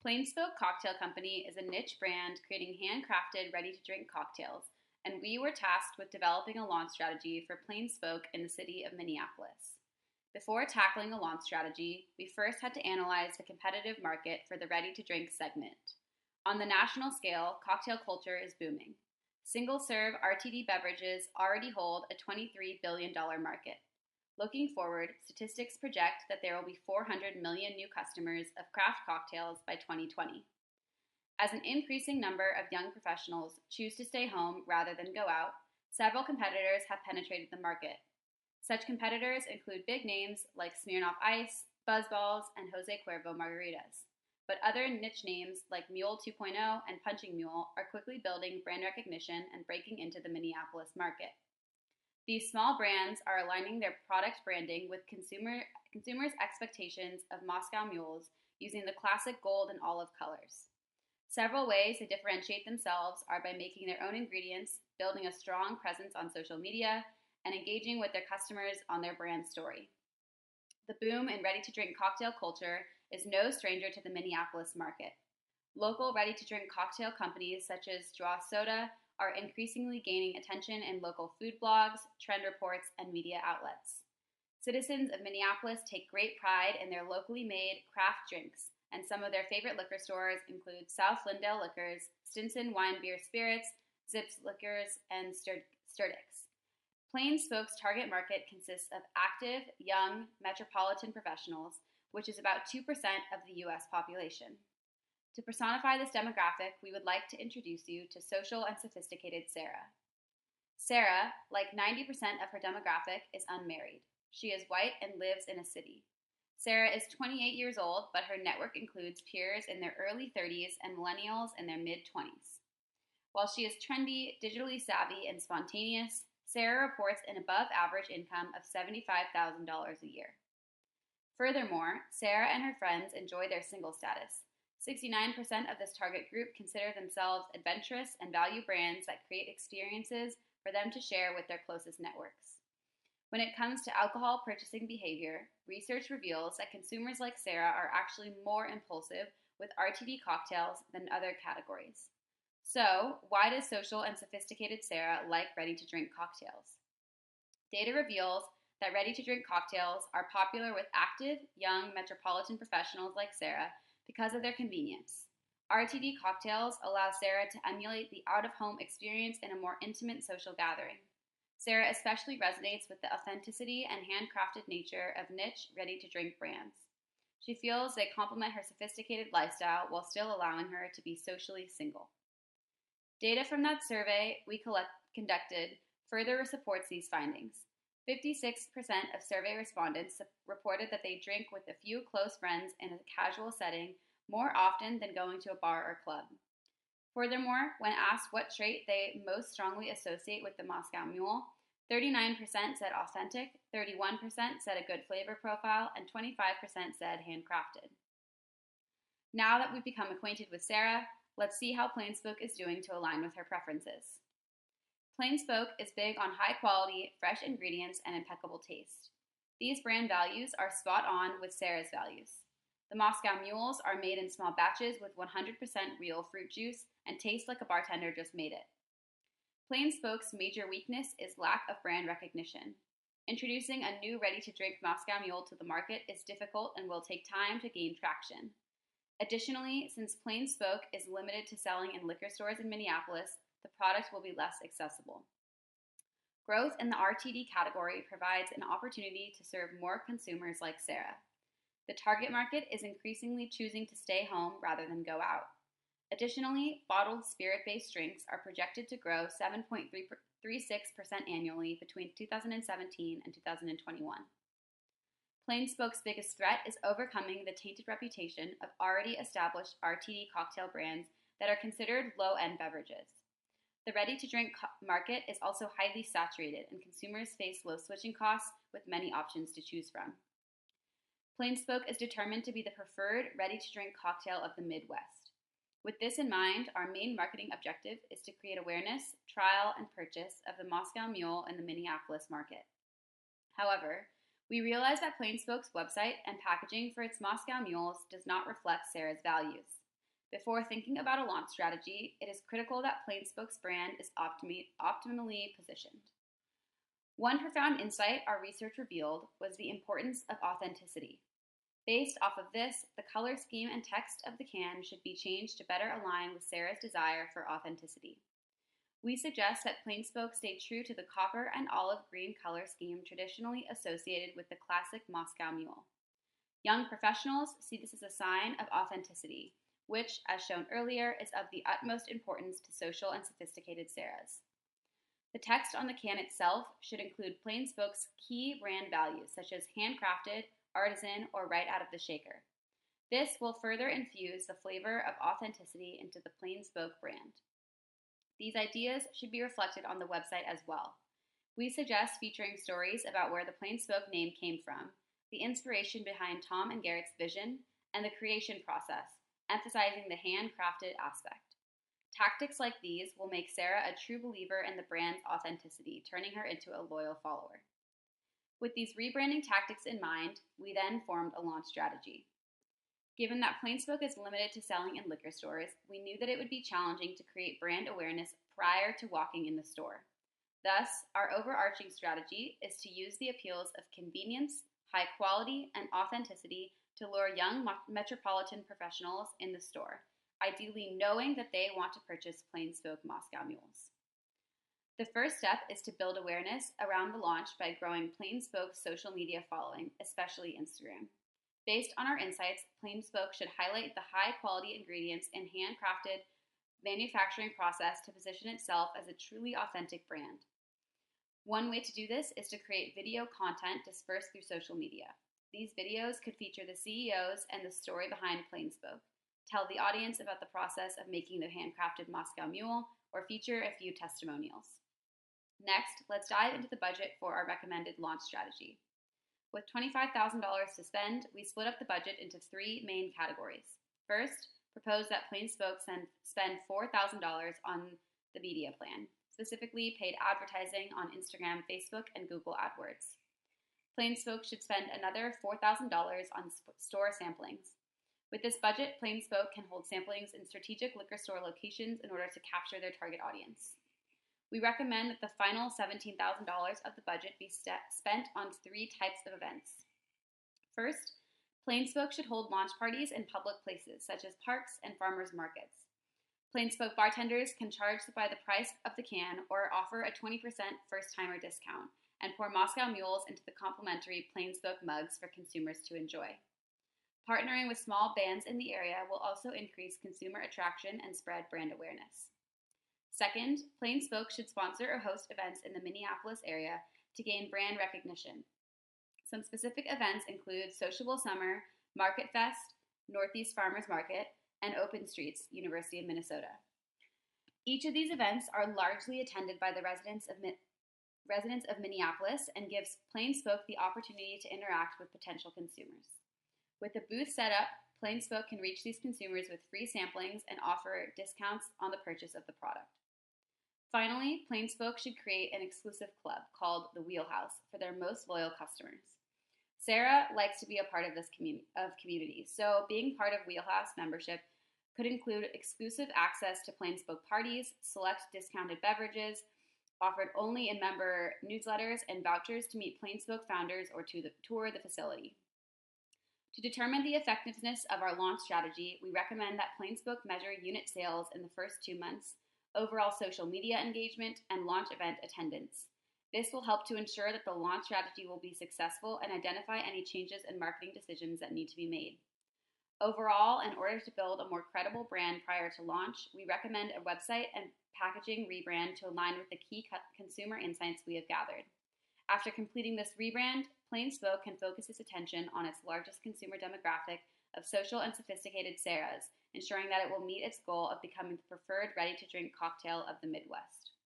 Plainspoke Cocktail Company is a niche brand creating handcrafted, ready to drink cocktails, and we were tasked with developing a launch strategy for Plainspoke in the city of Minneapolis. Before tackling a launch strategy, we first had to analyze the competitive market for the ready to drink segment. On the national scale, cocktail culture is booming. Single serve RTD beverages already hold a $23 billion market. Looking forward, statistics project that there will be 400 million new customers of craft cocktails by 2020. As an increasing number of young professionals choose to stay home rather than go out, several competitors have penetrated the market. Such competitors include big names like Smirnoff Ice, Buzzballs, and Jose Cuervo Margaritas. But other niche names like Mule 2.0 and Punching Mule are quickly building brand recognition and breaking into the Minneapolis market. These small brands are aligning their product branding with consumers' expectations of Moscow mules using the classic gold and olive colors. Several ways to differentiate themselves are by making their own ingredients, building a strong presence on social media, and engaging with their customers on their brand story. The boom in ready-to-drink cocktail culture is no stranger to the Minneapolis market. Local ready-to-drink cocktail companies such as Joia Soda are increasingly gaining attention in local food blogs, trend reports, and media outlets. Citizens of Minneapolis take great pride in their locally made craft drinks, and some of their favorite liquor stores include South Lindale Liquors, Stinson Wine Beer Spirits, Zips Liquors, and Sturdix. Plainspoke's target market consists of active, young, metropolitan professionals, which is about 2% of the U.S. population. To personify this demographic, we would like to introduce you to social and sophisticated Sarah. Sarah, like 90% of her demographic, is unmarried. She is white and lives in a city. Sarah is 28 years old, but her network includes peers in their early 30s and millennials in their mid-20s. While she is trendy, digitally savvy, and spontaneous, Sarah reports an above-average income of $75,000 a year. Furthermore, Sarah and her friends enjoy their single status. 69% of this target group consider themselves adventurous and value brands that create experiences for them to share with their closest networks. When it comes to alcohol purchasing behavior, research reveals that consumers like Sarah are actually more impulsive with RTD cocktails than other categories. So, why does social and sophisticated Sarah like ready-to-drink cocktails? Data reveals that ready-to-drink cocktails are popular with active, young, metropolitan professionals like Sarah because of their convenience. RTD cocktails allow Sarah to emulate the out-of-home experience in a more intimate social gathering. Sarah especially resonates with the authenticity and handcrafted nature of niche, ready-to-drink brands. She feels they complement her sophisticated lifestyle while still allowing her to be socially single. Data from that survey we conducted further supports these findings. 56% of survey respondents reported that they drink with a few close friends in a casual setting more often than going to a bar or club. Furthermore, when asked what trait they most strongly associate with the Moscow Mule, 39% said authentic, 31% said a good flavor profile, and 25% said handcrafted. Now that we've become acquainted with Sarah, let's see how Plainspoke is doing to align with her preferences. Plainspoke is big on high-quality, fresh ingredients and impeccable taste. These brand values are spot on with Sarah's values. The Moscow Mules are made in small batches with 100% real fruit juice and taste like a bartender just made it. Plainspoke's major weakness is lack of brand recognition. Introducing a new ready-to-drink Moscow Mule to the market is difficult and will take time to gain traction. Additionally, since Plainspoke is limited to selling in liquor stores in Minneapolis, the product will be less accessible. Growth in the RTD category provides an opportunity to serve more consumers like Sarah. The target market is increasingly choosing to stay home rather than go out. Additionally, bottled spirit-based drinks are projected to grow 7.36% annually between 2017 and 2021. Plainspoke's biggest threat is overcoming the tainted reputation of already established RTD cocktail brands that are considered low-end beverages. The ready-to-drink market is also highly saturated, and consumers face low switching costs with many options to choose from. Plainspoke is determined to be the preferred ready-to-drink cocktail of the Midwest. With this in mind, our main marketing objective is to create awareness, trial, and purchase of the Moscow Mule in the Minneapolis market. However, we realize that Plainspoke's website and packaging for its Moscow Mules does not reflect Sarah's values. Before thinking about a launch strategy, it is critical that Plain.Spoke's brand is optimally positioned. One profound insight our research revealed was the importance of authenticity. Based off of this, the color scheme and text of the can should be changed to better align with Sarah's desire for authenticity. We suggest that Plain.Spoke stay true to the copper and olive green color scheme traditionally associated with the classic Moscow Mule. Young professionals see this as a sign of authenticity, which, as shown earlier, is of the utmost importance to social and sophisticated Sarahs. The text on the can itself should include Plain.Spoke's key brand values, such as handcrafted, artisan, or right out of the shaker. This will further infuse the flavor of authenticity into the Plain.Spoke brand. These ideas should be reflected on the website as well. We suggest featuring stories about where the Plain.Spoke name came from, the inspiration behind Tom and Garrett's vision, and the creation process, emphasizing the handcrafted aspect. Tactics like these will make Sarah a true believer in the brand's authenticity, turning her into a loyal follower. With these rebranding tactics in mind, we then formed a launch strategy. Given that Plain.Spoke is limited to selling in liquor stores, we knew that it would be challenging to create brand awareness prior to walking in the store. Thus, our overarching strategy is to use the appeals of convenience, high quality, and authenticity to lure young metropolitan professionals in the store, ideally knowing that they want to purchase Plain.Spoke Moscow Mules. The first step is to build awareness around the launch by growing Plain.Spoke's social media following, especially Instagram. Based on our insights, Plain.Spoke should highlight the high-quality ingredients and handcrafted manufacturing process to position itself as a truly authentic brand. One way to do this is to create video content dispersed through social media. These videos could feature the CEOs and the story behind Plain.Spoke, tell the audience about the process of making the handcrafted Moscow Mule, or feature a few testimonials. Next, let's dive into the budget for our recommended launch strategy. With $25,000 to spend, we split up the budget into three main categories. First, propose that Plain.Spoke spend $4,000 on the media plan, specifically paid advertising on Instagram, Facebook, and Google AdWords. Plain.Spoke should spend another $4,000 on store samplings. With this budget, Plain.Spoke can hold samplings in strategic liquor store locations in order to capture their target audience. We recommend that the final $17,000 of the budget be spent on three types of events. First, Plain.Spoke should hold launch parties in public places, such as parks and farmers markets. Plain.Spoke bartenders can charge by the price of the can or offer a 20% first-timer discount and pour Moscow Mules into the complimentary Plain.Spoke mugs for consumers to enjoy. Partnering with small bands in the area will also increase consumer attraction and spread brand awareness. Second, Plain.Spoke should sponsor or host events in the Minneapolis area to gain brand recognition. Some specific events include Sociable Summer, Market Fest, Northeast Farmers Market, and Open Streets, University of Minnesota. Each of these events are largely attended by the residents of Minneapolis and gives Plain.Spoke the opportunity to interact with potential consumers. With a booth set up, Plain.Spoke can reach these consumers with free samplings and offer discounts on the purchase of the product. Finally, Plain.Spoke should create an exclusive club called the Wheelhouse for their most loyal customers. Sarah likes to be a part of this community, so being part of Wheelhouse membership could include exclusive access to Plain.Spoke parties, select discounted beverages, offered only in member newsletters, and vouchers to meet Plain.Spoke founders or to tour the facility. To determine the effectiveness of our launch strategy, we recommend that Plain.Spoke measure unit sales in the first 2 months, overall social media engagement, and launch event attendance. This will help to ensure that the launch strategy will be successful and identify any changes in marketing decisions that need to be made. Overall, in order to build a more credible brand prior to launch, we recommend a website and packaging rebrand to align with the key consumer insights we have gathered. After completing this rebrand, Plain.Spoke can focus its attention on its largest consumer demographic of social and sophisticated Sarahs, ensuring that it will meet its goal of becoming the preferred ready-to-drink cocktail of the Midwest.